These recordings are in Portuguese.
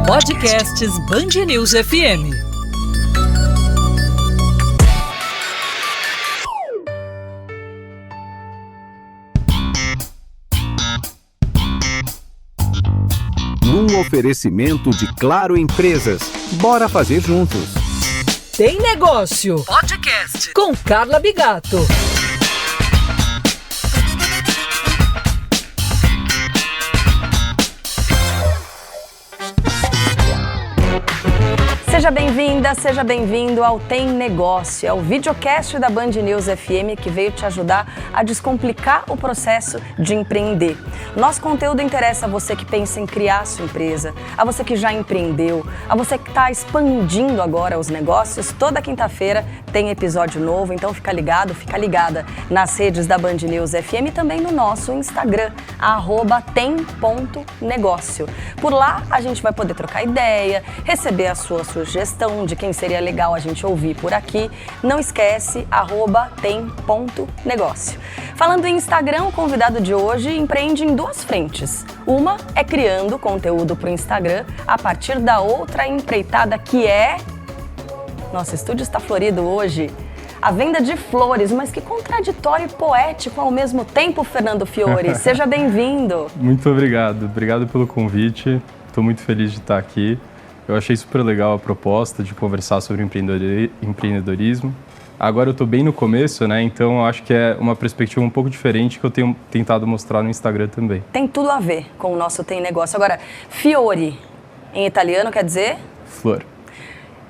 Podcasts Band News FM. Num oferecimento de Claro Empresas. Bora fazer juntos. Tem Negócio. Podcast com Carla Bigato. Seja bem-vinda, seja bem-vindo ao Tem Negócio. É o videocast da Band News FM que veio te ajudar a descomplicar o processo de empreender. Nosso conteúdo interessa a você que pensa em criar sua empresa, a você que já empreendeu, a você que está expandindo agora os negócios. Toda quinta-feira tem episódio novo, então fica ligado, fica ligada nas redes da Band News FM e também no nosso Instagram, @tem.negócio. Por lá a gente vai poder trocar ideia, receber a sua sugestão de quem seria legal a gente ouvir por aqui. Não esquece, @tem.negócio. Falando em Instagram, o convidado de hoje empreende em duas frentes. Uma é criando conteúdo para o Instagram a partir da outra empreitada que é... Nosso estúdio está florido hoje. A venda de flores, mas que contraditório e poético ao mesmo tempo, Fernando Fiore. Seja bem-vindo. Muito obrigado. Obrigado pelo convite. Estou muito feliz de estar aqui. Eu achei super legal a proposta de conversar sobre empreendedorismo. Agora eu estou bem no começo, né? Então eu acho que é uma perspectiva um pouco diferente que eu tenho tentado mostrar no Instagram também. Tem tudo a ver com o nosso Tem Negócio. Agora, Fiore, em italiano quer dizer? Flor.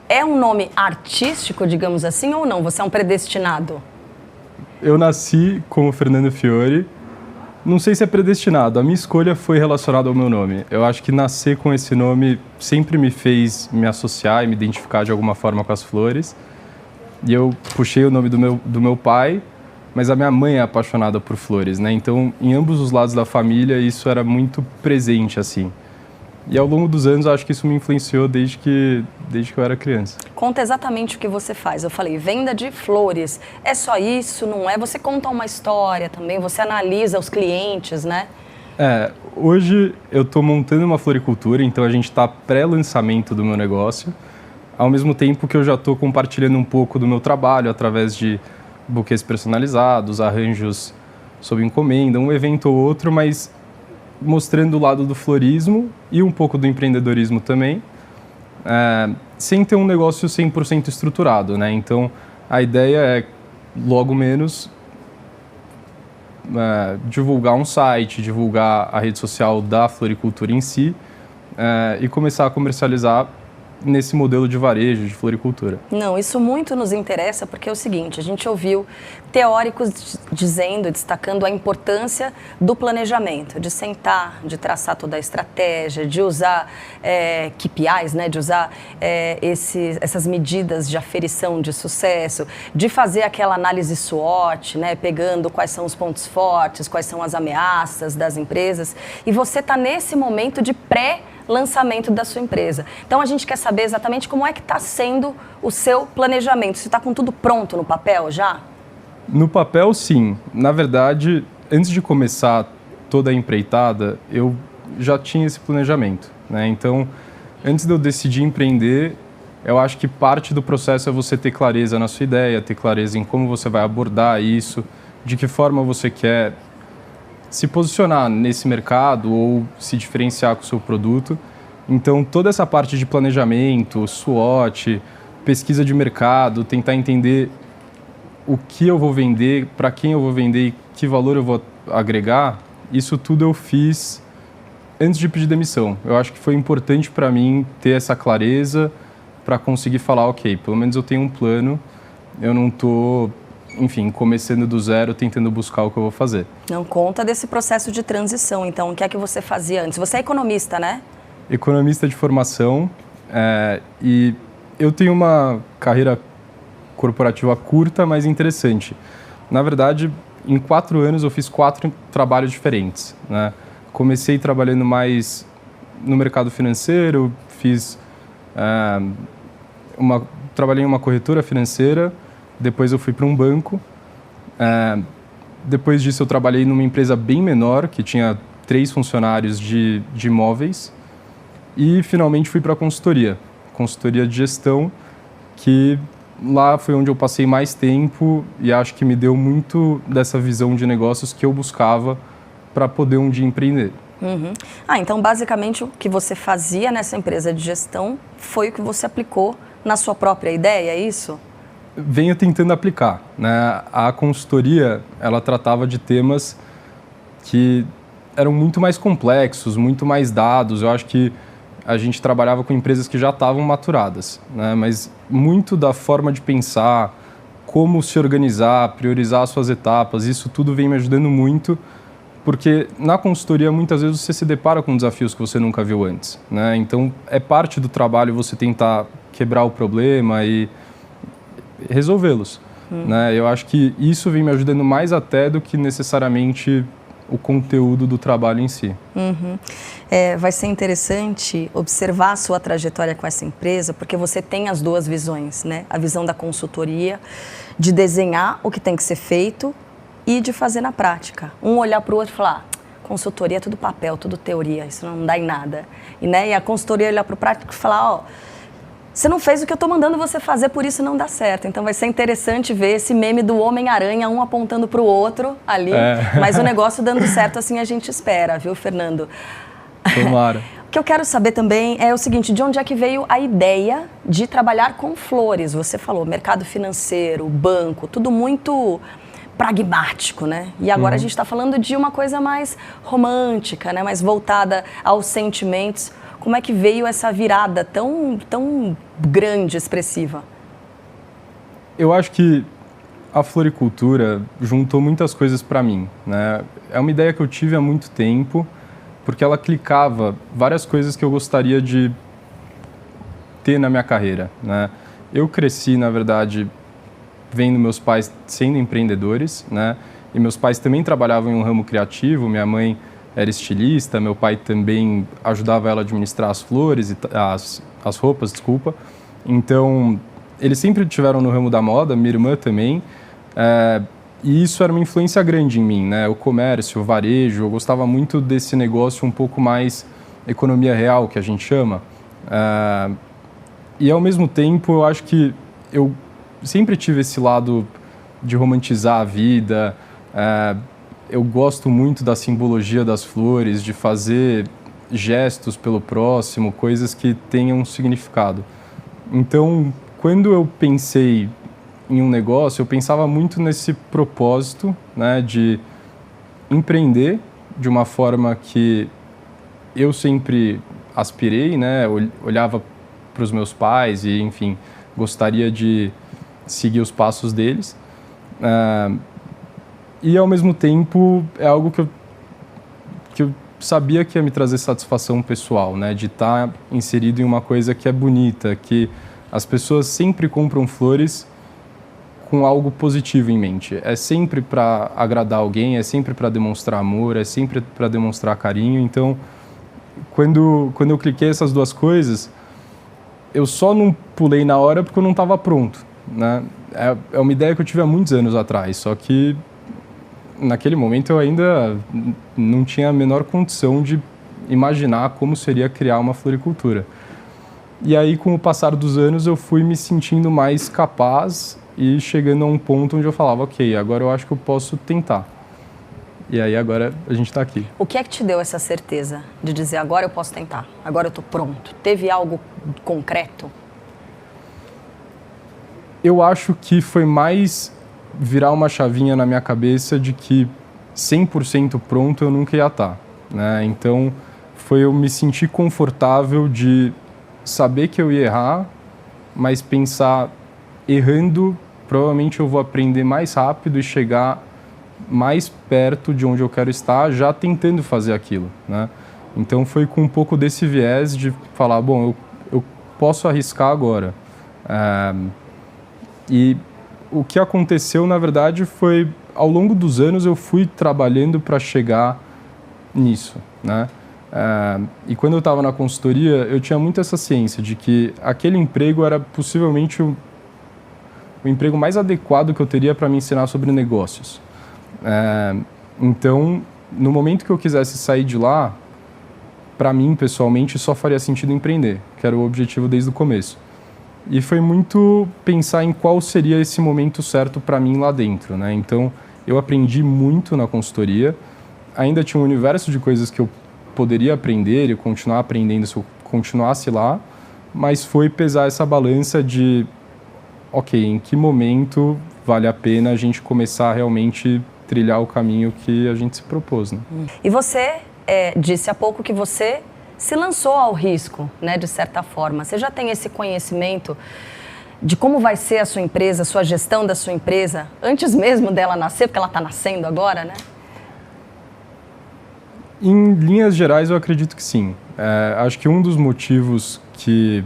É um nome artístico, digamos assim, ou não? Você é um predestinado? Eu nasci como Fernando Fiore. Não sei se é predestinado. A minha escolha foi relacionada ao meu nome. Eu acho que nascer com esse nome sempre me fez me associar e me identificar de alguma forma com as flores. E eu puxei o nome do meu pai, mas a minha mãe é apaixonada por flores, né? Então, em ambos os lados da família, isso era muito presente, assim. E ao longo dos anos, eu acho que isso me influenciou desde que eu era criança. Conta exatamente o que você faz. Eu falei, venda de flores. É só isso, não é? Você conta uma história também, você analisa os clientes, né? Hoje eu estou montando uma floricultura, então a gente está pré-lançamento do meu negócio, ao mesmo tempo que eu já estou compartilhando um pouco do meu trabalho através de buquês personalizados, arranjos sob encomenda, um evento ou outro, mas mostrando o lado do florismo e um pouco do empreendedorismo também, sem ter um negócio 100% estruturado, né? Então, a ideia é, logo menos, divulgar um site, divulgar a rede social da floricultura em si e começar a comercializar nesse modelo de varejo, de floricultura. Não, isso muito nos interessa porque é o seguinte, a gente ouviu teóricos destacando a importância do planejamento, de sentar, de traçar toda a estratégia, de usar KPIs, né, de usar essas medidas de aferição de sucesso, de fazer aquela análise SWOT, né, pegando quais são os pontos fortes, quais são as ameaças das empresas, e você está nesse momento de lançamento da sua empresa. Então a gente quer saber exatamente como é que está sendo o seu planejamento. Você está com tudo pronto no papel já? No papel, sim. Na verdade, antes de começar toda a empreitada, eu já tinha esse planejamento, né? Então, antes de eu decidir empreender, eu acho que parte do processo é você ter clareza na sua ideia, ter clareza em como você vai abordar isso, de que forma você quer se posicionar nesse mercado ou se diferenciar com o seu produto. Então, toda essa parte de planejamento, SWOT, pesquisa de mercado, tentar entender o que eu vou vender, para quem eu vou vender e que valor eu vou agregar, isso tudo eu fiz antes de pedir demissão. Eu acho que foi importante para mim ter essa clareza para conseguir falar, ok, pelo menos eu tenho um plano, eu não estou... enfim, começando do zero, tentando buscar o que eu vou fazer. Não conta desse processo de transição, então, o que é que você fazia antes? Você é economista, né? Economista de formação, e eu tenho uma carreira corporativa curta, mas interessante. Na verdade, em 4 anos eu fiz 4 trabalhos diferentes, né? Comecei trabalhando mais no mercado financeiro, trabalhei em uma corretora financeira. Depois eu fui para um banco. Depois disso eu trabalhei numa empresa bem menor, que tinha 3 funcionários de imóveis. E finalmente fui para a consultoria de gestão, que lá foi onde eu passei mais tempo e acho que me deu muito dessa visão de negócios que eu buscava para poder um dia empreender. Então basicamente o que você fazia nessa empresa de gestão foi o que você aplicou na sua própria ideia, é isso? Venho tentando aplicar, né? A consultoria, ela tratava de temas que eram muito mais complexos, muito mais dados. Eu acho que a gente trabalhava com empresas que já estavam maturadas, né? Mas muito da forma de pensar, como se organizar, priorizar as suas etapas, isso tudo vem me ajudando muito, porque na consultoria muitas vezes você se depara com desafios que você nunca viu antes, né? Então é parte do trabalho você tentar quebrar o problema e resolvê-los, né? Eu acho que isso vem me ajudando mais até do que necessariamente o conteúdo do trabalho em si. Vai ser interessante observar a sua trajetória com essa empresa, porque você tem as duas visões, né? A visão da consultoria, de desenhar o que tem que ser feito e de fazer na prática. Um olhar para o outro e falar, consultoria é tudo papel, tudo teoria, isso não dá em nada. E a consultoria olhar para o prático e falar, você não fez o que eu estou mandando você fazer, por isso não dá certo. Então vai ser interessante ver esse meme do Homem-Aranha, um apontando para o outro ali, mas o negócio dando certo assim a gente espera, viu, Fernando? Tomara. O que eu quero saber também é o seguinte, de onde é que veio a ideia de trabalhar com flores? Você falou mercado financeiro, banco, tudo muito pragmático, né? E agora a gente está falando de uma coisa mais romântica, né? Mais voltada aos sentimentos. Como é que veio essa virada tão grande, expressiva? Eu acho que a floricultura juntou muitas coisas para mim, né? É uma ideia que eu tive há muito tempo, porque ela clicava várias coisas que eu gostaria de ter na minha carreira, né? Eu cresci, na verdade, vendo meus pais sendo empreendedores, né? E meus pais também trabalhavam em um ramo criativo. Minha mãe era estilista, meu pai também ajudava ela a administrar as flores, e as roupas, desculpa. Então, eles sempre estiveram no ramo da moda, minha irmã também. E isso era uma influência grande em mim, né? O comércio, o varejo, eu gostava muito desse negócio um pouco mais economia real, que a gente chama. E, ao mesmo tempo, eu acho que eu sempre tive esse lado de romantizar a vida. Eu gosto muito da simbologia das flores, de fazer gestos pelo próximo, coisas que tenham um significado. Então, quando eu pensei em um negócio, eu pensava muito nesse propósito, né, de empreender de uma forma que eu sempre aspirei, né, olhava para os meus pais e, enfim, gostaria de seguir os passos deles. E, ao mesmo tempo, é algo que eu sabia que ia me trazer satisfação pessoal, né? De estar inserido em uma coisa que é bonita, que as pessoas sempre compram flores com algo positivo em mente. É sempre para agradar alguém, é sempre para demonstrar amor, é sempre para demonstrar carinho. Então, quando eu cliquei essas duas coisas, eu só não pulei na hora porque eu não estava pronto, né? É uma ideia que eu tive há muitos anos atrás, só que naquele momento eu ainda não tinha a menor condição de imaginar como seria criar uma floricultura. E aí, com o passar dos anos, eu fui me sentindo mais capaz e chegando a um ponto onde eu falava, ok, agora eu acho que eu posso tentar. E aí agora a gente está aqui. O que é que te deu essa certeza de dizer, agora eu posso tentar, agora eu estou pronto? Teve algo concreto? Eu acho que foi mais virar uma chavinha na minha cabeça de que 100% pronto eu nunca ia estar, né? Então, foi eu me sentir confortável de saber que eu ia errar, mas pensar, errando, provavelmente eu vou aprender mais rápido e chegar mais perto de onde eu quero estar, já tentando fazer aquilo, né? Então, foi com um pouco desse viés de falar, bom, eu posso arriscar agora. E o que aconteceu, na verdade, foi, ao longo dos anos, eu fui trabalhando para chegar nisso, né? E quando eu estava na consultoria, eu tinha muito essa ciência de que aquele emprego era possivelmente o emprego mais adequado que eu teria para me ensinar sobre negócios. Então, no momento que eu quisesse sair de lá, para mim, pessoalmente, só faria sentido empreender, que era o objetivo desde o começo. E foi muito pensar em qual seria esse momento certo para mim lá dentro, né? Então, eu aprendi muito na consultoria, ainda tinha um universo de coisas que eu poderia aprender e continuar aprendendo se eu continuasse lá, mas foi pesar essa balança de, ok, em que momento vale a pena a gente começar a realmente trilhar o caminho que a gente se propôs, né? E você disse há pouco que você se lançou ao risco, né, de certa forma. Você já tem esse conhecimento de como vai ser a sua empresa, a sua gestão da sua empresa, antes mesmo dela nascer, porque ela está nascendo agora, né? Em linhas gerais, eu acredito que sim. Acho que um dos motivos que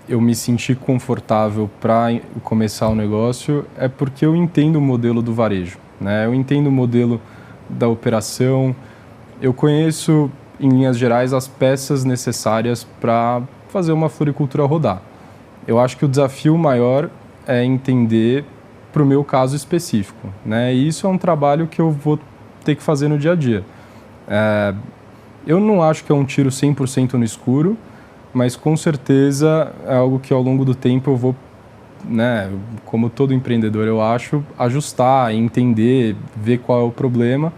eu me senti confortável para começar o negócio é porque eu entendo o modelo do varejo, né? Eu entendo o modelo da operação, eu conheço, em linhas gerais, as peças necessárias para fazer uma floricultura rodar. Eu acho que o desafio maior é entender para o meu caso específico, né? E isso é um trabalho que eu vou ter que fazer no dia a dia. Eu não acho que é um tiro 100% no escuro, mas com certeza é algo que ao longo do tempo eu vou, né, como todo empreendedor eu acho, ajustar, entender, ver qual é o problema.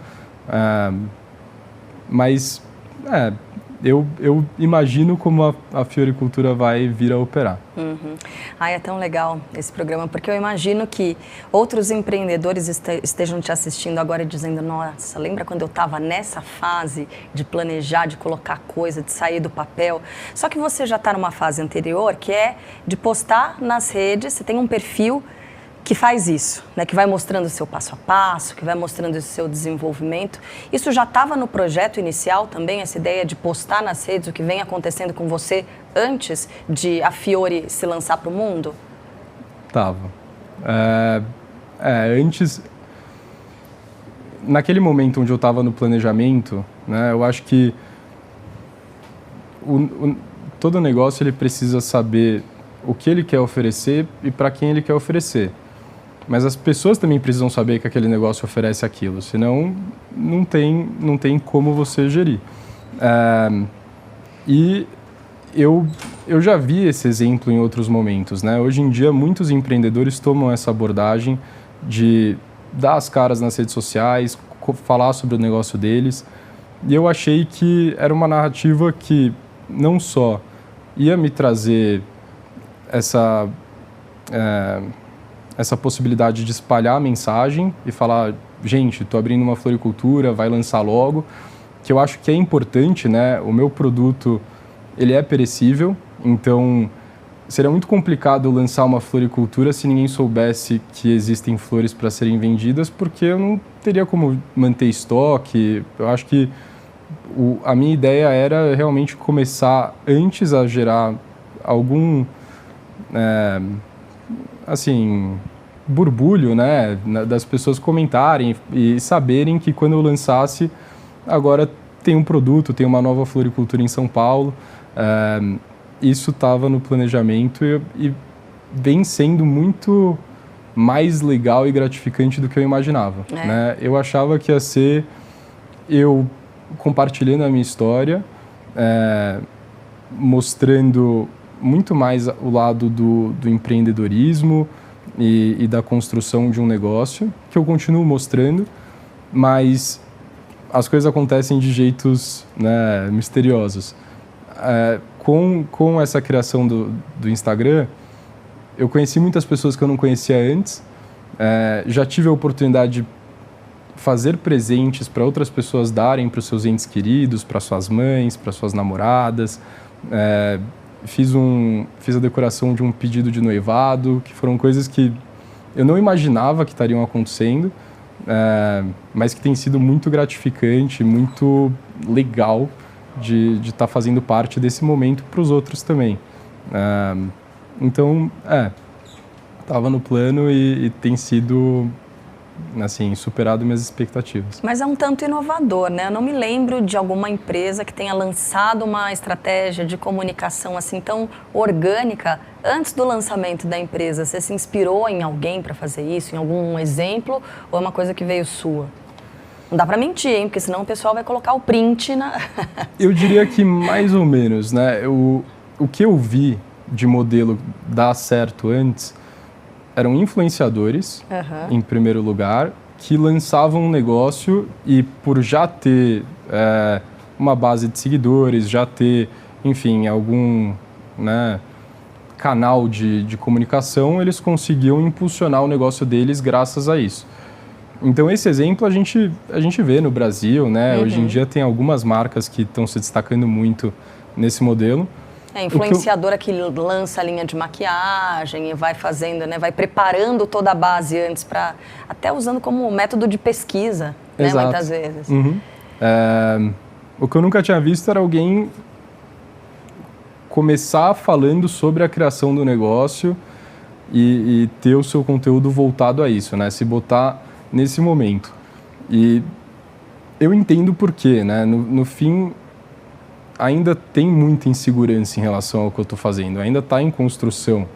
Mas eu imagino como a fioricultura vai vir a operar. Uhum. É tão legal esse programa, porque eu imagino que outros empreendedores estejam te assistindo agora e dizendo, nossa, lembra quando eu estava nessa fase de planejar, de colocar coisa, de sair do papel? Só que você já está numa fase anterior, que é de postar nas redes, você tem um perfil que faz isso, né, que vai mostrando o seu passo a passo, que vai mostrando o seu desenvolvimento. Isso já estava no projeto inicial também, essa ideia de postar nas redes o que vem acontecendo com você antes de a Fiori se lançar para o mundo? Tava. Antes, naquele momento onde eu estava no planejamento, né, eu acho que todo negócio ele precisa saber o que ele quer oferecer e para quem ele quer oferecer. Mas as pessoas também precisam saber que aquele negócio oferece aquilo, senão não tem como você gerir. E eu já vi esse exemplo em outros momentos, né? Hoje em dia, muitos empreendedores tomam essa abordagem de dar as caras nas redes sociais, falar sobre o negócio deles. E eu achei que era uma narrativa que não só ia me trazer essa possibilidade de espalhar a mensagem e falar, gente, estou abrindo uma floricultura, vai lançar logo, que eu acho que é importante, né? O meu produto, ele é perecível, então seria muito complicado lançar uma floricultura se ninguém soubesse que existem flores para serem vendidas, porque eu não teria como manter estoque. Eu acho que a minha ideia era realmente começar antes a gerar algum burbulho, né, das pessoas comentarem e saberem que quando eu lançasse, agora tem um produto, tem uma nova floricultura em São Paulo. Isso estava no planejamento e vem sendo muito mais legal e gratificante do que eu imaginava. Né? Eu achava que ia ser eu compartilhando a minha história, mostrando muito mais o lado do empreendedorismo e da construção de um negócio, que eu continuo mostrando, mas as coisas acontecem de jeitos, né, misteriosos. Com essa criação do Instagram, eu conheci muitas pessoas que eu não conhecia antes, já tive a oportunidade de fazer presentes para outras pessoas darem para os seus entes queridos, para suas mães, para suas namoradas. Fiz a decoração de um pedido de noivado, que foram coisas que eu não imaginava que estariam acontecendo, mas que tem sido muito gratificante, muito legal de estar fazendo parte desse momento para os outros também. Então, estava no plano e tem sido, assim, superado minhas expectativas. Mas é um tanto inovador, né? Eu não me lembro de alguma empresa que tenha lançado uma estratégia de comunicação assim tão orgânica antes do lançamento da empresa. Você se inspirou em alguém para fazer isso, em algum exemplo, ou é uma coisa que veio sua? Não dá para mentir, hein? Porque senão o pessoal vai colocar o print na... Eu diria que mais ou menos, né? O que eu vi de modelo dar certo antes eram influenciadores, em primeiro lugar, que lançavam um negócio e por já ter uma base de seguidores, já ter, enfim, algum, né, canal de comunicação, eles conseguiam impulsionar o negócio deles graças a isso. Então, esse exemplo a gente vê no Brasil, né? Hoje em dia tem algumas marcas que estão se destacando muito nesse modelo. Influenciadora que lança a linha de maquiagem e vai fazendo, né? Vai preparando toda a base antes para... Até usando como método de pesquisa, né? Muitas vezes. O que eu nunca tinha visto era alguém começar falando sobre a criação do negócio e ter o seu conteúdo voltado a isso, né? Se botar nesse momento. E eu entendo por quê, né? No fim, ainda tem muita insegurança em relação ao que eu estou fazendo, ainda está em construção.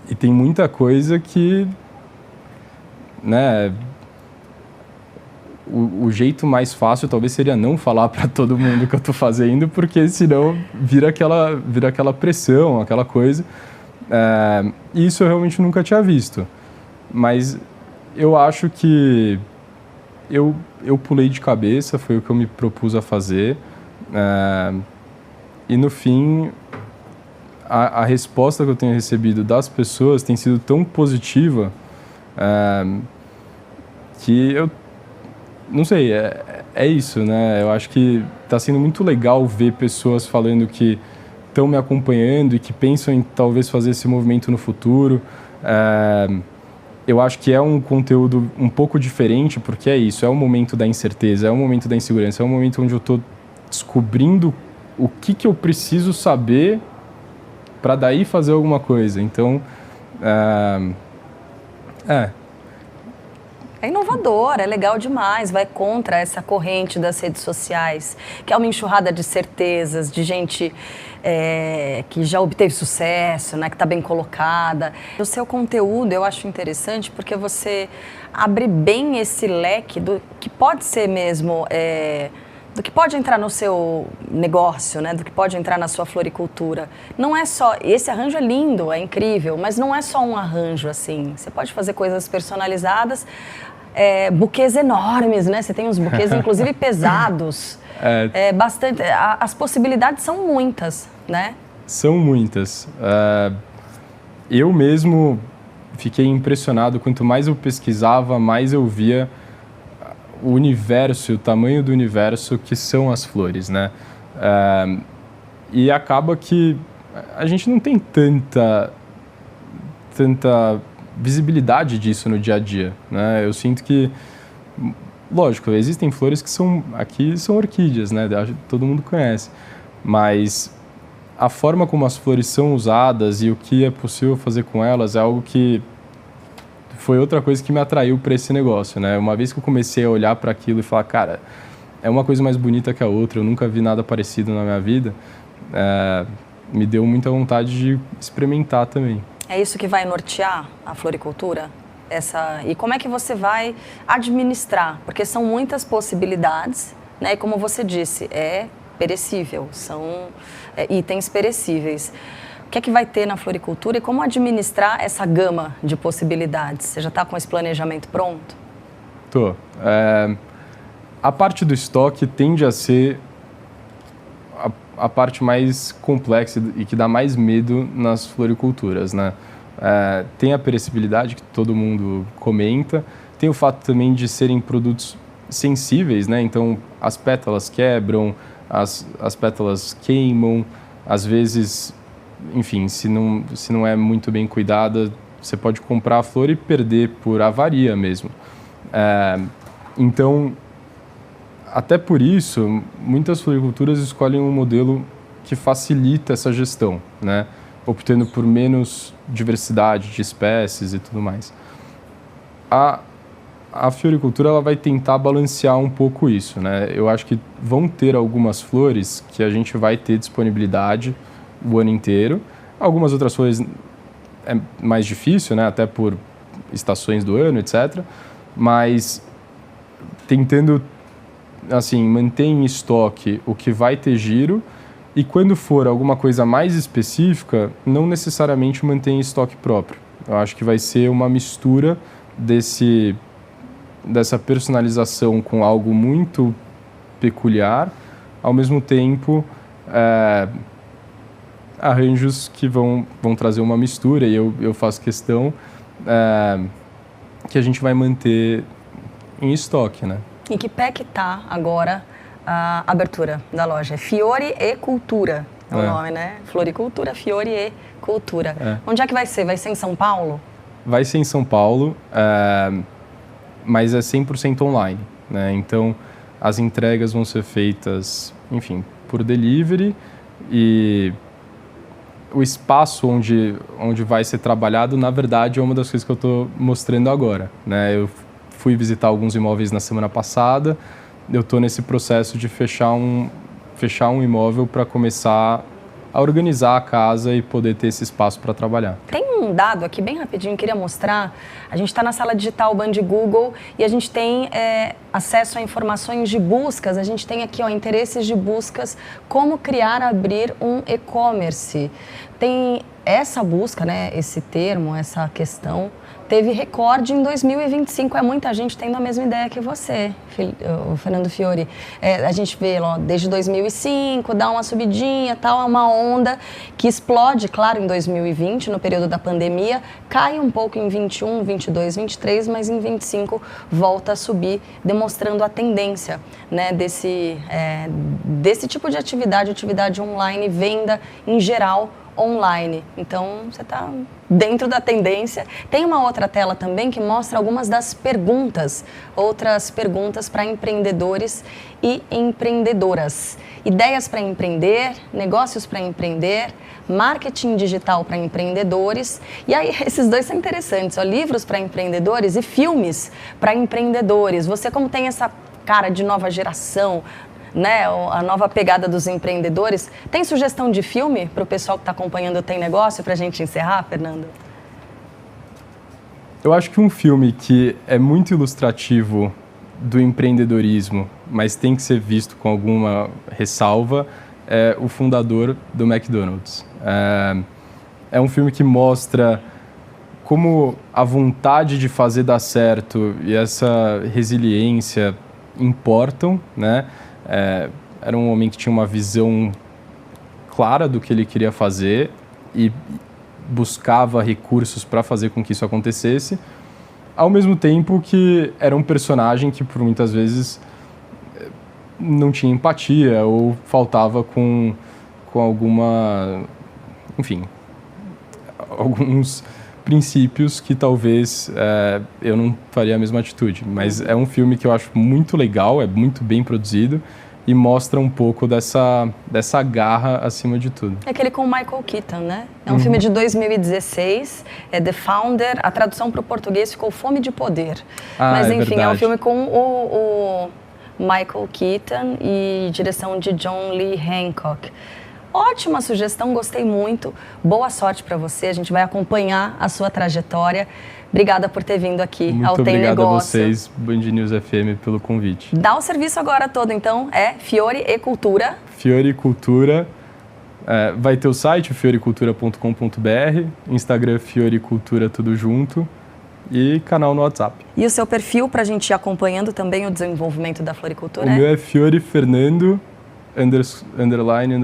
E tem muita coisa que, né, o jeito mais fácil talvez seria não falar para todo mundo o que eu estou fazendo, porque senão vira aquela pressão, aquela coisa. E isso eu realmente nunca tinha visto. Mas eu acho que eu pulei de cabeça, foi o que eu me propus a fazer. E no fim, a resposta que eu tenho recebido das pessoas tem sido tão positiva que eu não sei, é isso, né? Eu acho que está sendo muito legal ver pessoas falando que estão me acompanhando e que pensam em talvez fazer esse movimento no futuro. Eu acho que é um conteúdo um pouco diferente, porque é isso, é o momento da incerteza, é o momento da insegurança, é o momento onde eu estou descobrindo o que eu preciso saber para daí fazer alguma coisa. Então, É inovador, é legal demais, vai contra essa corrente das redes sociais, que é uma enxurrada de certezas, de gente que já obteve sucesso, né, que está bem colocada. O seu conteúdo eu acho interessante porque você abre bem esse leque do que pode ser mesmo, do que pode entrar no seu negócio, né, do que pode entrar na sua floricultura. Não é só, esse arranjo é lindo, é incrível, mas não é só um arranjo assim, você pode fazer coisas personalizadas, buquês enormes, né? Você tem uns buquês, inclusive, pesados. Bastante. As possibilidades são muitas, né? São muitas. Eu mesmo fiquei impressionado. Quanto mais eu pesquisava, mais eu via o universo, o tamanho do universo que são as flores, né? E acaba que a gente não tem tanta visibilidade disso no dia a dia, né? Eu sinto que, lógico, existem flores que são orquídeas, né? Todo mundo conhece, mas a forma como as flores são usadas e o que é possível fazer com elas é algo que foi outra coisa que me atraiu para esse negócio, né? Uma vez que eu comecei a olhar para aquilo e falar, cara, é uma coisa mais bonita que a outra, eu nunca vi nada parecido na minha vida, me deu muita vontade de experimentar também. É isso que vai nortear a floricultura? E como é que você vai administrar? Porque são muitas possibilidades, né? E como você disse, é perecível, são itens perecíveis. O que é que vai ter na floricultura e como administrar essa gama de possibilidades? Você já está com esse planejamento pronto? Tô. A parte do estoque tende a ser a parte mais complexa e que dá mais medo nas floriculturas, né? Tem a perecibilidade que todo mundo comenta, tem o fato também de serem produtos sensíveis, né? Então as pétalas quebram, as pétalas queimam, às vezes, enfim, se não é muito bem cuidada, você pode comprar a flor e perder por avaria mesmo. Então, até por isso, muitas floriculturas escolhem um modelo que facilita essa gestão, né? Optando por menos diversidade de espécies e tudo mais. A floricultura ela vai tentar balancear um pouco isso, né? Eu acho que vão ter algumas flores que a gente vai ter disponibilidade o ano inteiro. Algumas outras flores é mais difícil, né? Até por estações do ano, etc. Mas tentando, assim, manter em estoque o que vai ter giro e quando for alguma coisa mais específica, não necessariamente manter em estoque próprio. Eu acho que vai ser uma mistura dessa personalização com algo muito peculiar, ao mesmo tempo arranjos que vão trazer uma mistura, e eu faço questão que a gente vai manter em estoque, né? Em que pé que está agora a abertura da loja? Fiore e Cultura é o nome, né? Floricultura, Fiore e Cultura. Onde é que vai ser? Vai ser em São Paulo? Vai ser em São Paulo, mas é 100% online, né? Então, as entregas vão ser feitas, enfim, por delivery, e o espaço onde vai ser trabalhado, na verdade, é uma das coisas que eu estou mostrando agora, né? Eu fui visitar alguns imóveis na semana passada, eu estou nesse processo de fechar um imóvel para começar a organizar a casa e poder ter esse espaço para trabalhar. Tem um dado aqui bem rapidinho, queria mostrar. A gente está na sala digital Band Google e a gente tem acesso a informações de buscas. A gente tem aqui interesses de buscas, como criar, abrir um e-commerce. Tem essa busca, né, esse termo, essa questão, teve recorde em 2025. É muita gente tendo a mesma ideia que você, o Fernando Fiore. A gente vê desde 2005, dá uma subidinha, tal, é uma onda que explode, claro, em 2020, no período da pandemia, cai um pouco em 21, 22, 23, mas em 25 volta a subir, demonstrando a tendência, né, desse tipo de atividade online, venda em geral, online. Então, você está dentro da tendência. Tem uma outra tela também que mostra algumas das perguntas, outras perguntas para empreendedores e empreendedoras. Ideias para empreender, negócios para empreender, marketing digital para empreendedores. E aí, esses dois são interessantes, livros para empreendedores e filmes para empreendedores. Você, como tem essa cara de nova geração, né, a nova pegada dos empreendedores. Tem sugestão de filme para o pessoal que está acompanhando o Tem Negócio, para a gente encerrar, Fernando? Eu acho que um filme que é muito ilustrativo do empreendedorismo, mas tem que ser visto com alguma ressalva, é O Fundador do McDonald's. É um filme que mostra como a vontade de fazer dar certo e essa resiliência importam, né? Era um homem que tinha uma visão clara do que ele queria fazer e buscava recursos para fazer com que isso acontecesse, ao mesmo tempo que era um personagem que, por muitas vezes, não tinha empatia ou faltava com alguma... Enfim, alguns princípios que talvez eu não faria a mesma atitude. Mas é um filme que eu acho muito legal, é muito bem produzido e mostra um pouco dessa garra acima de tudo. É aquele com o Michael Keaton, né? É um filme de 2016, é The Founder, a tradução para o português ficou Fome de Poder. Mas enfim, verdade. É um filme com o Michael Keaton e direção de John Lee Hancock. Ótima sugestão, gostei muito. Boa sorte para você, a gente vai acompanhar a sua trajetória. Obrigada por ter vindo aqui ao Tem Negócio. Muito obrigado a vocês, Band News FM, pelo convite. Dá o serviço agora todo, então, Fiore e Cultura. Fiore e Cultura. Vai ter o site, fiorecultura.com.br, Instagram Fiore Cultura, tudo junto, e canal no WhatsApp. E o seu perfil para a gente ir acompanhando também o desenvolvimento da floricultura? O meu é Fiore Fernando, underline.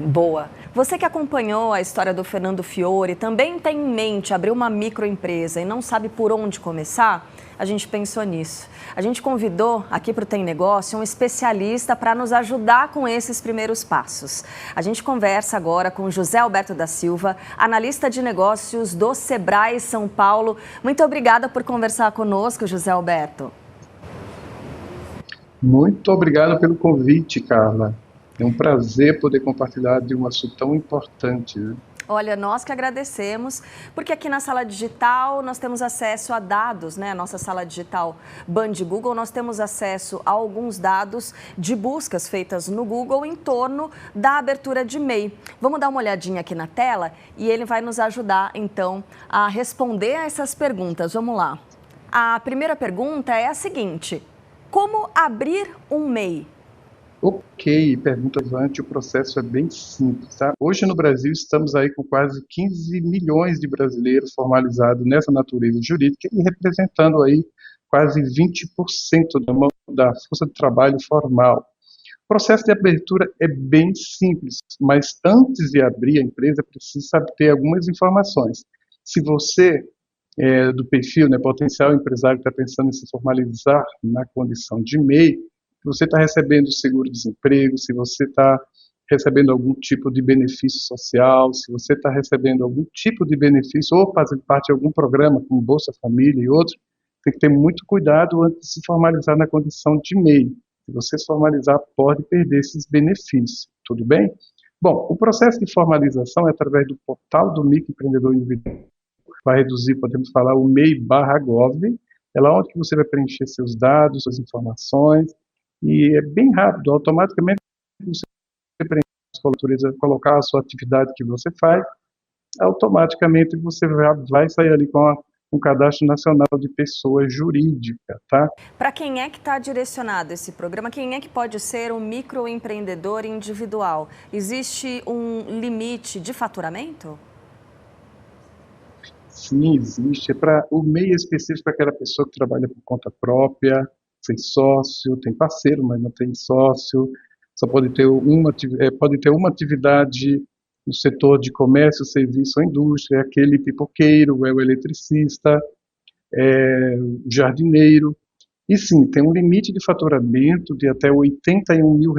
Boa. Você que acompanhou a história do Fernando Fiore, também tem em mente abrir uma microempresa e não sabe por onde começar? A gente pensou nisso. A gente convidou aqui para o Tem Negócio um especialista para nos ajudar com esses primeiros passos. A gente conversa agora com José Alberto da Silva, analista de negócios do Sebrae São Paulo. Muito obrigada por conversar conosco, José Alberto. Muito obrigado pelo convite, Carla. É um prazer poder compartilhar de um assunto tão importante, né? Olha, nós que agradecemos, porque aqui na sala digital nós temos acesso a dados, né? A nossa sala digital Band Google, nós temos acesso a alguns dados de buscas feitas no Google em torno da abertura de MEI. Vamos dar uma olhadinha aqui na tela e ele vai nos ajudar, então, a responder a essas perguntas. Vamos lá. A primeira pergunta é a seguinte: Como abrir um MEI? Ok, pergunta Vante, o processo é bem simples, tá? Hoje no Brasil estamos aí com quase 15 milhões de brasileiros formalizados nessa natureza jurídica e representando aí quase 20% da força de trabalho formal. O processo de abertura é bem simples, mas antes de abrir a empresa precisa ter algumas informações. Se você do perfil, né, potencial empresário que está pensando em se formalizar na condição de MEI, se você está recebendo seguro-desemprego, se você está recebendo algum tipo de benefício social, se você está recebendo algum tipo de benefício ou fazendo parte de algum programa, como Bolsa Família e outros, tem que ter muito cuidado antes de se formalizar na condição de MEI. Se você se formalizar, pode perder esses benefícios, tudo bem? Bom, o processo de formalização é através do portal do microempreendedor individual. Vai reduzir, podemos falar, o MEI/Gov, é lá onde você vai preencher seus dados, suas informações, e é bem rápido, automaticamente você preenche, colocar a sua atividade que você faz, automaticamente você vai sair ali com um cadastro nacional de pessoa jurídica, tá? Para quem é que está direcionado esse programa? Quem é que pode ser um microempreendedor individual? Existe um limite de faturamento? Sim, existe. O MEI específico para aquela pessoa que trabalha por conta própria, sem sócio, tem parceiro, mas não tem sócio, só pode ter uma atividade no setor de comércio, serviço ou indústria, é aquele pipoqueiro, é o eletricista, é o jardineiro. E sim, tem um limite de faturamento de até R$81 mil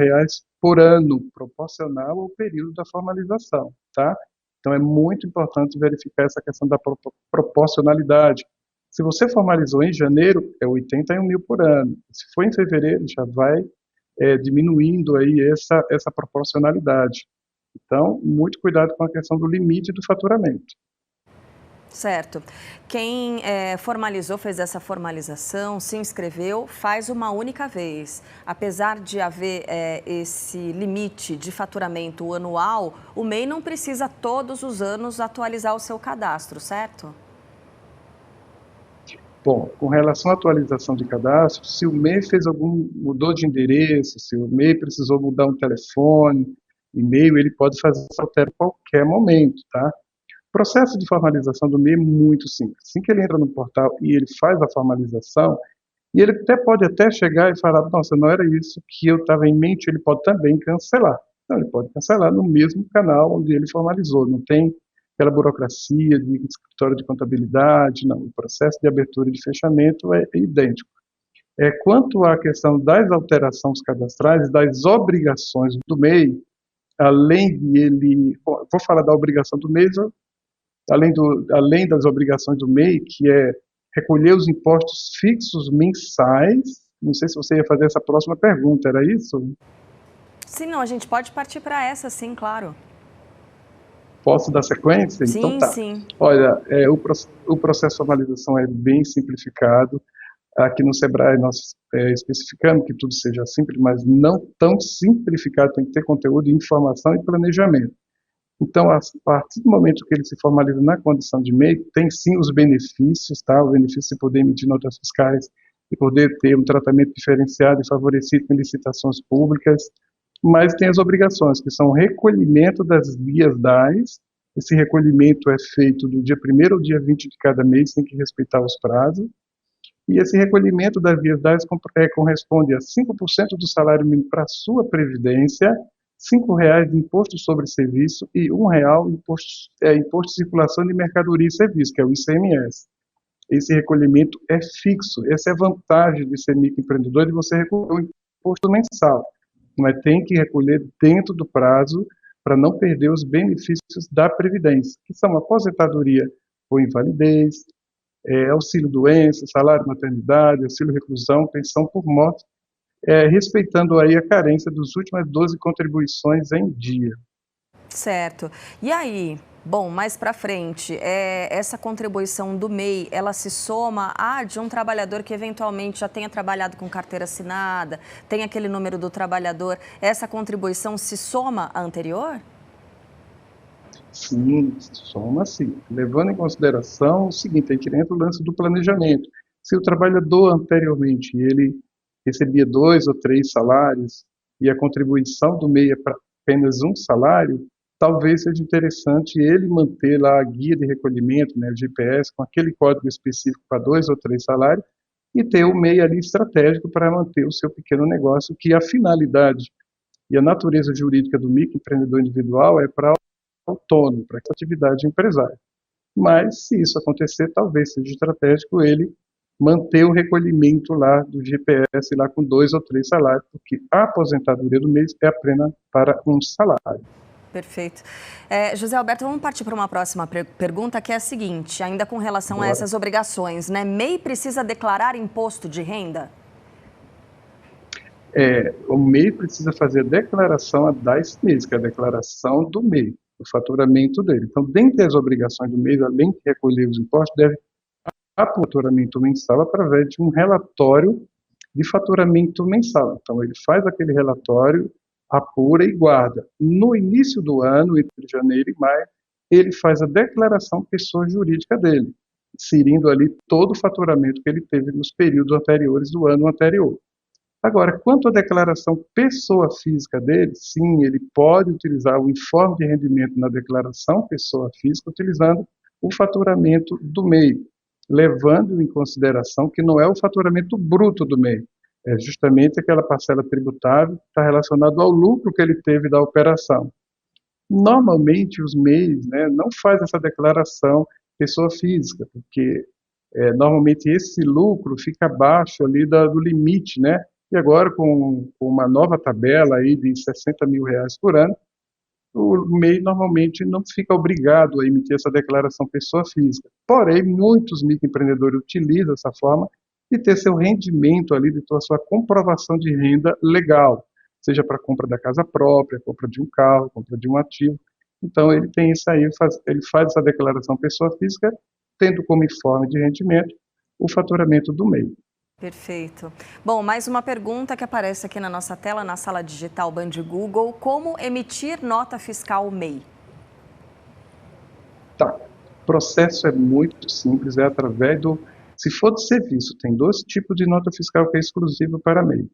por ano, proporcional ao período da formalização, tá? Então é muito importante verificar essa questão da proporcionalidade. Se você formalizou em janeiro, é 81 mil por ano. Se for em fevereiro, já vai diminuindo aí essa proporcionalidade. Então, muito cuidado com a questão do limite do faturamento. Certo. Quem formalizou, fez essa formalização, se inscreveu, faz uma única vez. Apesar de haver esse limite de faturamento anual, o MEI não precisa todos os anos atualizar o seu cadastro, certo? Bom, com relação à atualização de cadastro, se o MEI mudou de endereço, se o MEI precisou mudar um telefone, e-mail, ele pode fazer essa alteração a qualquer momento, tá? O processo de formalização do MEI é muito simples. Assim que ele entra no portal e ele faz a formalização, e ele pode chegar e falar, nossa, não era isso que eu estava em mente, ele pode também cancelar. Então, ele pode cancelar no mesmo canal onde ele formalizou, não tem aquela burocracia de escritório de contabilidade, não. O processo de abertura e de fechamento é idêntico. Quanto à questão das alterações cadastrais, das obrigações do MEI, além de ele... Bom, vou falar da obrigação do MEI, além das obrigações do MEI, que é recolher os impostos fixos mensais. Não sei se você ia fazer essa próxima pergunta, era isso? Sim, não, a gente pode partir para essa, sim, claro. Posso dar sequência? Sim, então, tá. Sim. Olha, o processo de formalização é bem simplificado. Aqui no Sebrae nós especificamos que tudo seja simples, mas não tão simplificado, tem que ter conteúdo, informação e planejamento. Então, a partir do momento que ele se formaliza na condição de MEI, tem sim os benefícios, tá? O benefício de poder emitir notas fiscais e poder ter um tratamento diferenciado e favorecido em licitações públicas, mas tem as obrigações, que são o recolhimento das guias DAS. Esse recolhimento é feito do dia 1º ao dia 20 de cada mês, tem que respeitar os prazos. E esse recolhimento das guias DAS corresponde a 5% do salário mínimo para a sua previdência, R$5 de imposto sobre serviço e R$1 imposto de circulação de mercadoria e serviço, que é o ICMS. Esse recolhimento é fixo. Essa é a vantagem de ser microempreendedor, de você recolher o imposto mensal. Mas tem que recolher dentro do prazo para não perder os benefícios da Previdência, que são aposentadoria por invalidez, auxílio-doença, salário-maternidade, auxílio-reclusão, pensão por morte, respeitando aí a carência das últimas 12 contribuições em dia. Certo. E aí, bom, mais para frente, essa contribuição do MEI, ela se soma de um trabalhador que eventualmente já tenha trabalhado com carteira assinada, tem aquele número do trabalhador, essa contribuição se soma à anterior? Sim, soma sim. Levando em consideração o seguinte, aí que entra o lance do planejamento. Se o trabalhador anteriormente, ele recebia 2 ou 3 salários e a contribuição do MEI é para apenas um salário, talvez seja interessante ele manter lá a guia de recolhimento, né, o GPS, com aquele código específico para 2 ou 3 salários, e ter o MEI ali estratégico para manter o seu pequeno negócio, que a finalidade e a natureza jurídica do microempreendedor individual é para autônomo, para essa atividade empresária. Mas, se isso acontecer, talvez seja estratégico ele manter o recolhimento lá do GPS lá com 2 ou 3 salários, porque a aposentadoria do mês é apenas para um salário. Perfeito. José Alberto, vamos partir para uma próxima pergunta, que é a seguinte, ainda com relação a essas obrigações, né? MEI precisa declarar imposto de renda? O MEI precisa fazer a declaração há 10 meses, que é a declaração do MEI, o faturamento dele. Então, dentre as obrigações do MEI, além de recolher os impostos, deve apurar o faturamento mensal através de um relatório de faturamento mensal. Então, ele faz aquele relatório, apura e guarda. No início do ano, entre janeiro e maio, ele faz a declaração pessoa jurídica dele, inserindo ali todo o faturamento que ele teve nos períodos anteriores do ano anterior. Agora, quanto à declaração pessoa física dele, sim, ele pode utilizar o informe de rendimento na declaração pessoa física, utilizando o faturamento do MEI, levando em consideração que não é o faturamento bruto do MEI, é justamente aquela parcela tributável que está relacionada ao lucro que ele teve da operação. Normalmente, os MEIs, né, não fazem essa declaração pessoa física, porque normalmente esse lucro fica abaixo ali do limite, né? E agora, com uma nova tabela aí de R$60 mil por ano, o MEI normalmente não fica obrigado a emitir essa declaração pessoa física. Porém, muitos microempreendedores utilizam essa forma de ter seu rendimento ali, de ter a sua comprovação de renda legal, seja para compra da casa própria, compra de um carro, compra de um ativo. Então, ele tem isso aí, ele faz essa declaração pessoa física, tendo como informe de rendimento o faturamento do MEI. Perfeito. Bom, mais uma pergunta que aparece aqui na nossa tela, na sala digital Band Google. Como emitir nota fiscal MEI? Tá. O processo é muito simples, é através se for de serviço, tem 2 tipos de nota fiscal que é exclusivo para MEI.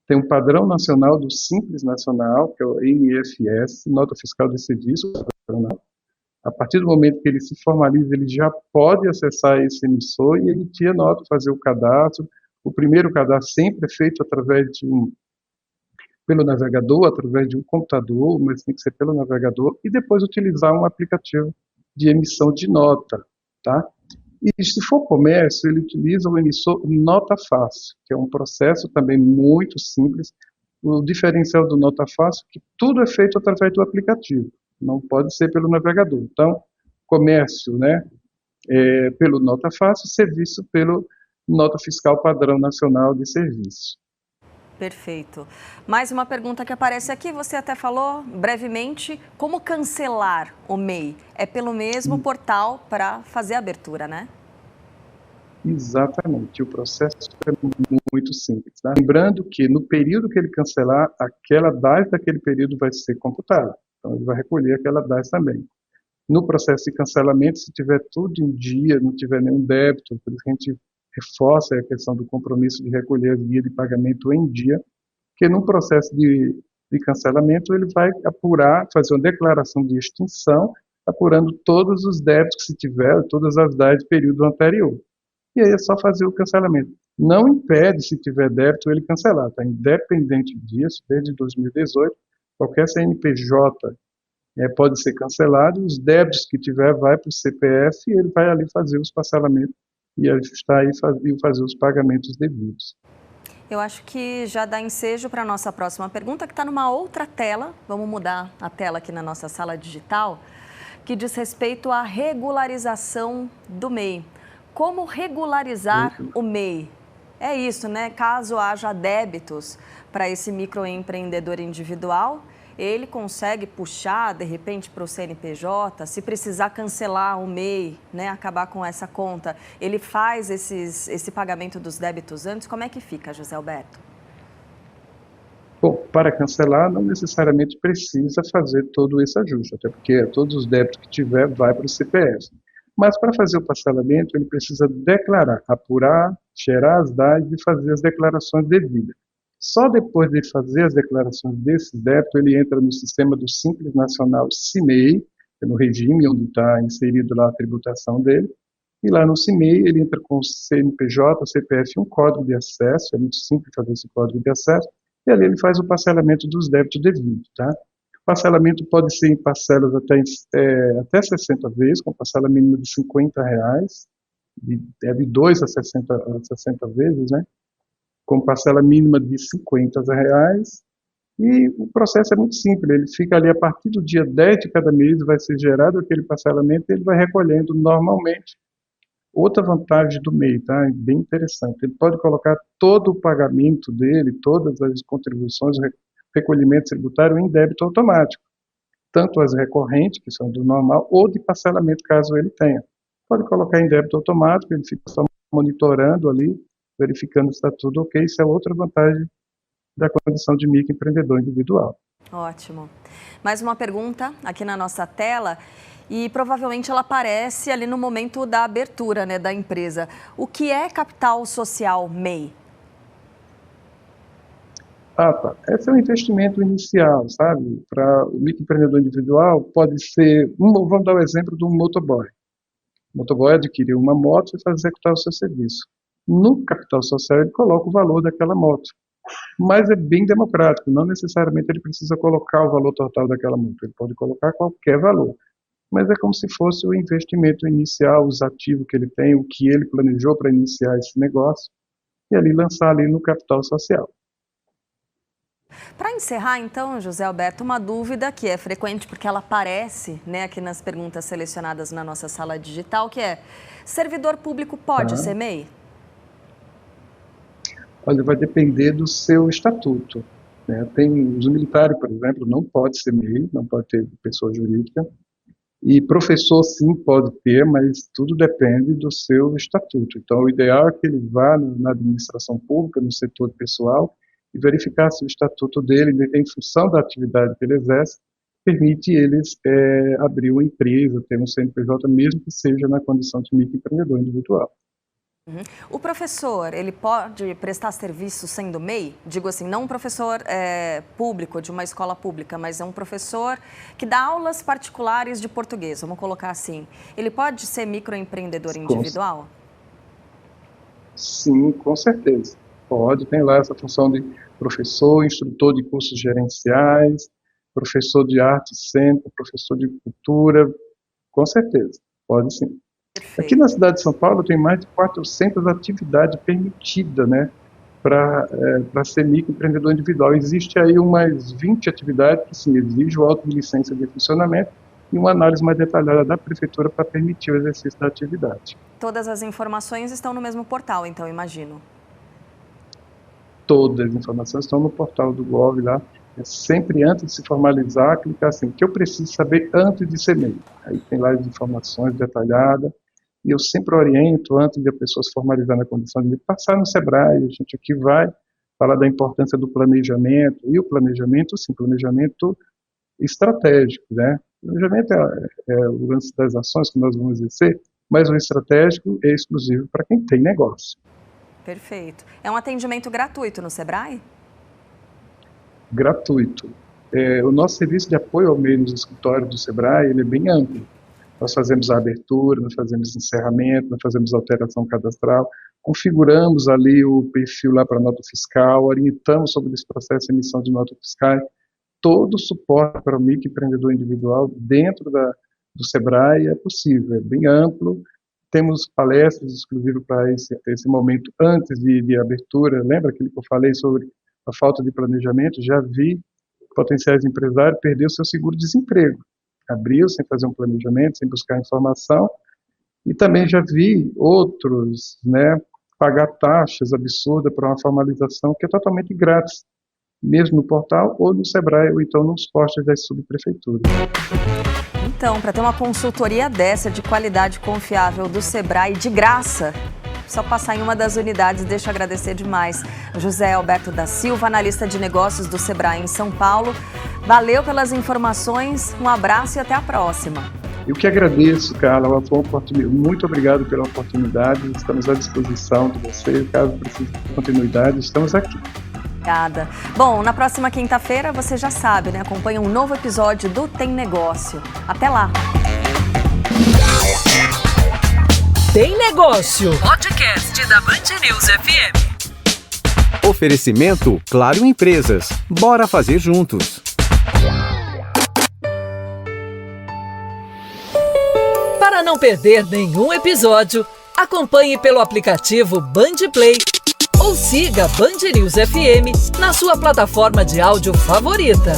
Tem um padrão nacional do Simples Nacional, que é o NFS, nota fiscal de serviço nacional. A partir do momento que ele se formaliza, ele já pode acessar esse emissor e emitir a nota, fazer o cadastro. O primeiro cadastro sempre é feito através pelo navegador, através de um computador, mas tem que ser pelo navegador, e depois utilizar um aplicativo de emissão de nota, tá? E se for comércio, ele utiliza o emissor Nota Fácil, que é um processo também muito simples. O diferencial do Nota Fácil é que tudo é feito através do aplicativo, não pode ser pelo navegador. Então, comércio, né, pelo Nota Fácil, serviço pelo Nota Fiscal Padrão Nacional de Serviço. Perfeito. Mais uma pergunta que aparece aqui, você até falou brevemente, como cancelar o MEI? É pelo mesmo portal para fazer a abertura, né? Exatamente, o processo é muito simples. Tá? Lembrando que no período que ele cancelar, aquela DAS daquele período vai ser computada. Então ele vai recolher aquela DAS também. No processo de cancelamento, se tiver tudo em dia, não tiver nenhum débito, por isso que a gente reforça a questão do compromisso de recolher a guia de pagamento em dia, que no processo de cancelamento ele vai apurar, fazer uma declaração de extinção, apurando todos os débitos que se tiver, todas as DAS do período anterior. E aí é só fazer o cancelamento. Não impede, se tiver débito, ele cancelar, tá? Independente disso, desde 2018, qualquer CNPJ pode ser cancelado, os débitos que tiver vai para o CPF e ele vai ali fazer os parcelamentos e ajustar e fazer os pagamentos devidos. Eu acho que já dá ensejo para a nossa próxima pergunta, que está numa outra tela. Vamos mudar a tela aqui na nossa sala digital, que diz respeito à regularização do MEI. Como regularizar o MEI? É isso, né? Caso haja débitos para esse microempreendedor individual, ele consegue puxar, de repente, para o CNPJ, se precisar cancelar o MEI, né, acabar com essa conta, ele faz esse pagamento dos débitos antes? Como é que fica, José Alberto? Bom, para cancelar, não necessariamente precisa fazer todo esse ajuste, até porque todos os débitos que tiver vai para o CPF. Mas para fazer o parcelamento, ele precisa declarar, apurar, gerar as DAS e fazer as declarações devidas. Só depois de fazer as declarações desse débito, ele entra no sistema do Simples Nacional CIMEI, que é no regime onde está inserido lá a tributação dele, e lá no CIMEI ele entra com o CNPJ, CPF e um código de acesso, é muito simples fazer esse código de acesso, e ali ele faz o parcelamento dos débitos devidos, tá? O parcelamento pode ser em parcelas até 60 vezes, com parcela mínima de R$50, de 2 a 60 vezes, né? Com parcela mínima de R$50, e o processo é muito simples, ele fica ali a partir do dia 10 de cada mês, vai ser gerado aquele parcelamento e ele vai recolhendo normalmente. Outra vantagem do MEI, tá? Bem interessante, ele pode colocar todo o pagamento dele, todas as contribuições, recolhimento tributário em débito automático, tanto as recorrentes, que são do normal, ou de parcelamento, caso ele tenha. Pode colocar em débito automático, ele fica só monitorando ali, verificando se está tudo ok. Isso é outra vantagem da condição de microempreendedor individual. Ótimo. Mais uma pergunta aqui na nossa tela, e provavelmente ela aparece ali no momento da abertura, né, da empresa. O que é capital social MEI? Tá. Esse é um investimento inicial, sabe? Para o microempreendedor individual, pode ser, vamos dar o exemplo de um motoboy. O motoboy adquiriu uma moto e faz executar o seu serviço. No capital social, ele coloca o valor daquela moto. Mas é bem democrático, não necessariamente ele precisa colocar o valor total daquela moto, ele pode colocar qualquer valor. Mas é como se fosse o investimento inicial, os ativos que ele tem, o que ele planejou para iniciar esse negócio, e ali lançar ali no capital social. Para encerrar, então, José Alberto, uma dúvida que é frequente porque ela aparece, né, aqui nas perguntas selecionadas na nossa sala digital, que é: servidor público pode ser MEI? Olha, vai depender do seu estatuto, né? Tem os militares, por exemplo, não pode ser MEI, não pode ter pessoa jurídica, e professor sim pode ter, mas tudo depende do seu estatuto. Então, o ideal é que ele vá na administração pública, no setor pessoal, e verificar se o estatuto dele, em função da atividade que ele exerce, permite eles abrir uma empresa, ter um CNPJ, mesmo que seja na condição de microempreendedor individual. O professor, ele pode prestar serviço sendo MEI? Digo assim, não um professor público, de uma escola pública, mas é um professor que dá aulas particulares de português, vamos colocar assim. Ele pode ser microempreendedor individual? Sim, com certeza. Pode, tem lá essa função de professor, instrutor de cursos gerenciais, professor de arte cênica, professor de cultura, com certeza, pode sim. Perfeito. Aqui na cidade de São Paulo tem mais de 400 atividades permitidas, né, para ser microempreendedor individual. Existe aí umas 20 atividades que sim, exigem o auto de licença de funcionamento e uma análise mais detalhada da prefeitura para permitir o exercício da atividade. Todas as informações estão no mesmo portal, então, imagino. Todas as informações estão no portal do Gov lá. É sempre antes de se formalizar, clicar assim, o que eu preciso saber antes de ser MEI. Aí tem lá as informações detalhadas, e eu sempre oriento, antes de a pessoa se formalizar na condição de passar no Sebrae, a gente aqui vai falar da importância do planejamento, e o planejamento, sim, planejamento estratégico, né? O planejamento é o lance das ações que nós vamos exercer, mas o estratégico é exclusivo para quem tem negócio. Perfeito. É um atendimento gratuito no Sebrae? Gratuito. O nosso serviço de apoio ao MEI nos escritórios do Sebrae, ele é bem amplo. Nós fazemos a abertura, nós fazemos encerramento, nós fazemos alteração cadastral, configuramos ali o perfil lá para nota fiscal, orientamos sobre esse processo de emissão de nota fiscal, todo o suporte para o microempreendedor individual dentro do Sebrae é possível, é bem amplo. Temos palestras exclusivas para esse momento antes de abertura. Lembra aquilo que eu falei sobre a falta de planejamento? Já vi potenciais empresários perder o seu seguro-desemprego. Abriu sem fazer um planejamento, sem buscar informação. E também já vi outros, né, pagar taxas absurdas para uma formalização que é totalmente grátis, mesmo no portal ou no Sebrae, ou então nos postos das subprefeituras. Então, para ter uma consultoria dessa de qualidade confiável do Sebrae de graça, só passar em uma das unidades. Deixa eu agradecer demais José Alberto da Silva, analista de negócios do Sebrae em São Paulo. Valeu pelas informações, um abraço e até a próxima. Eu que agradeço, Carla, muito obrigado pela oportunidade, estamos à disposição de vocês, caso precise de continuidade, estamos aqui. Obrigada. Bom, na próxima quinta-feira, você já sabe, né? Acompanha um novo episódio do Tem Negócio. Até lá! Tem Negócio. Podcast da Band News FM. Oferecimento Claro Empresas. Bora fazer juntos. Para não perder nenhum episódio, acompanhe pelo aplicativo Band Play ou siga Band News FM na sua plataforma de áudio favorita.